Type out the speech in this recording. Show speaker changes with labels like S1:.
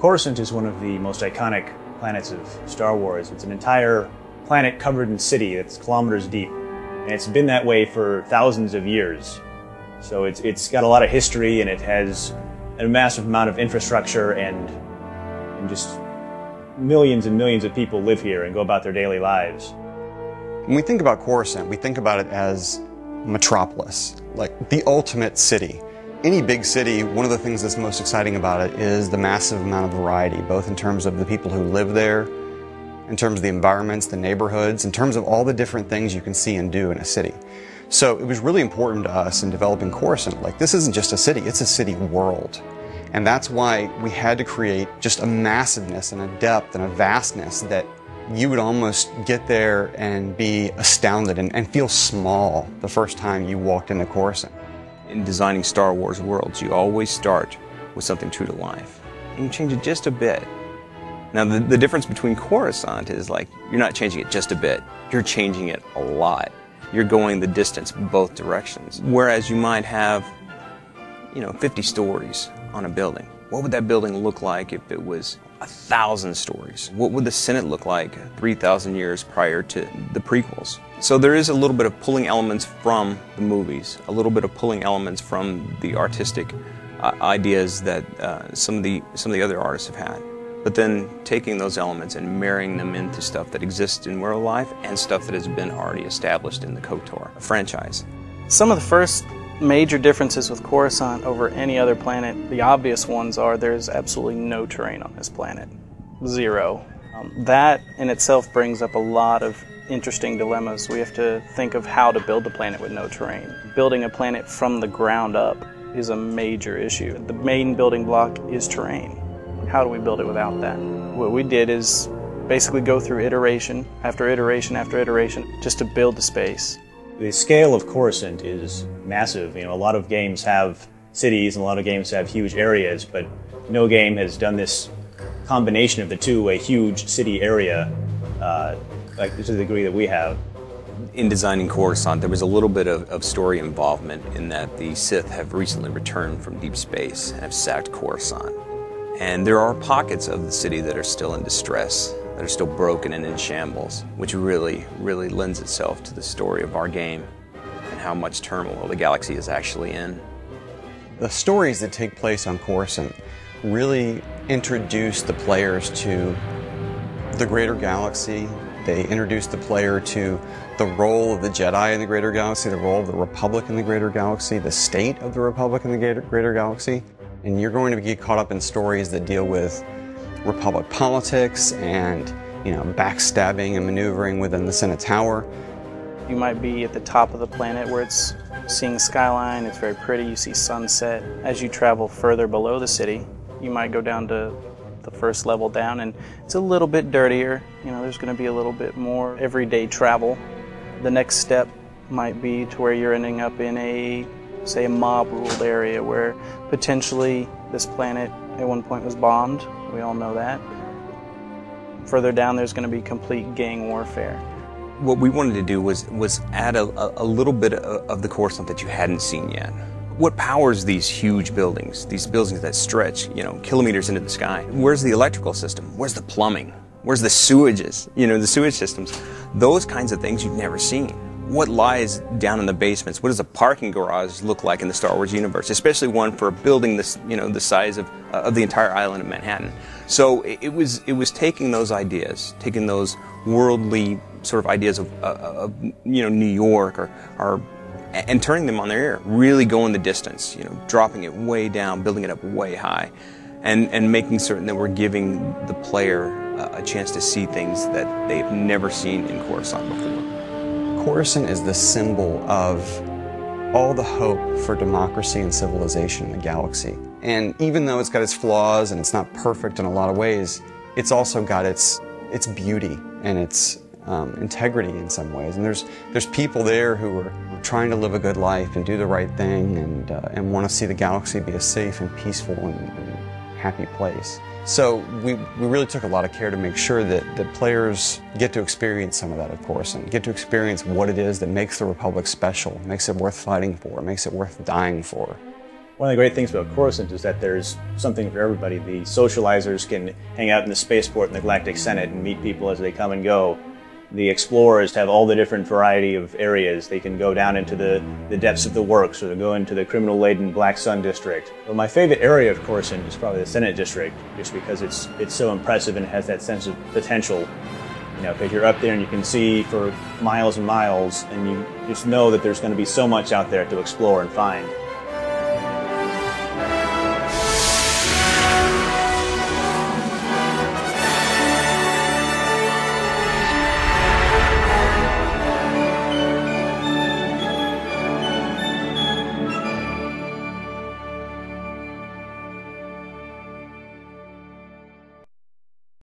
S1: Coruscant is one of the most iconic planets of Star Wars. It's an entire planet covered in city that's kilometers deep. And it's been that way for thousands of years. So it's got a lot of history, and it has a massive amount of infrastructure, and just millions and millions of people live here and go about their daily lives.
S2: When we think about Coruscant, we think about it as metropolis, like the ultimate city. Any big city, one of the things that's most exciting about it is the massive amount of variety, both in terms of the people who live there, in terms of the environments, the neighborhoods, in terms of all the different things you can see and do in a city. So it was really important to us in developing Coruscant. Like, this isn't just a city, it's a city world. And that's why we had to create just a massiveness and a depth and a vastness that you would almost get there and be astounded and feel small the first time you walked into Coruscant.
S3: In designing Star Wars worlds, you always start with something true to life. And you change it just a bit. Now, the difference between Coruscant is, like, you're not changing it just a bit, you're changing it a lot. You're going the distance both directions. Whereas you might have, 50 stories on a building. What would that building look like if it was 1,000 stories? What would the Senate look like 3,000 years prior to the prequels? So there is a little bit of pulling elements from the movies, a little bit of pulling elements from the artistic ideas that some of the other artists have had. But then taking those elements and marrying them into stuff that exists in real life and stuff that has been already established in the KOTOR franchise.
S4: Some of the first major differences with Coruscant over any other planet, the obvious ones are there's absolutely no terrain on this planet. Zero. That in itself brings up a lot of interesting dilemmas. We have to think of how to build a planet with no terrain. Building a planet from the ground up is a major issue. The main building block is terrain. How do we build it without that? What we did is basically go through iteration after iteration after iteration just to build the space.
S1: The scale of Coruscant is massive. A lot of games have cities and a lot of games have huge areas, but no game has done this combination of the two, a huge city area, like to the degree that we have.
S3: In designing Coruscant, there was a little bit of story involvement in that the Sith have recently returned from deep space and have sacked Coruscant. And there are pockets of the city that are still in distress, that are still broken and in shambles, which really, really lends itself to the story of our game and how much turmoil the galaxy is actually in.
S2: The stories that take place on Coruscant really introduce the players to the greater galaxy. They introduce the player to the role of the Jedi in the greater galaxy, the role of the Republic in the greater galaxy, the state of the Republic in the greater galaxy. And you're going to get caught up in stories that deal with Republic politics and, backstabbing and maneuvering within the Senate Tower.
S4: You might be at the top of the planet where it's seeing skyline, it's very pretty, you see sunset. As you travel further below the city, you might go down to the first level down and it's a little bit dirtier. There's going to be a little bit more everyday travel. The next step might be to where you're ending up in a mob-ruled area where potentially this planet at one point was bombed. We all know that. Further down, there's going to be complete gang warfare.
S3: What we wanted to do was add a little bit of the Coruscant that you hadn't seen yet. What powers these huge buildings, these buildings that stretch, kilometers into the sky? Where's the electrical system? Where's the plumbing? Where's the sewages? The sewage systems. Those kinds of things you've never seen. What lies down in the basements? What does a parking garage look like in the Star Wars universe? Especially one for a building this, the size of the entire island of Manhattan. So it was taking those ideas, taking those worldly sort of ideas of New York and turning them on their ear, really going the distance, dropping it way down, building it up way high, and making certain that we're giving the player a chance to see things that they've never seen in Coruscant before.
S2: Coruscant is the symbol of all the hope for democracy and civilization in the galaxy. And even though it's got its flaws and it's not perfect in a lot of ways, it's also got its beauty and its integrity in some ways. And there's people there who are trying to live a good life and do the right thing and want to see the galaxy be a safe and peaceful and happy place. So we really took a lot of care to make sure that players get to experience some of that at Coruscant, get to experience what it is that makes the Republic special, makes it worth fighting for, makes it worth dying for.
S1: One of the great things about Coruscant is that there's something for everybody. The socializers can hang out in the spaceport in the Galactic Senate and meet people as they come and go. The explorers have all the different variety of areas. They can go down into the depths of the works, or go into the criminal-laden Black Sun district. But my favorite area of Coruscant is probably the Senate district, just because it's so impressive and has that sense of potential. You know, because you're up there and you can see for miles and miles, and you just know that there's going to be so much out there to explore and find.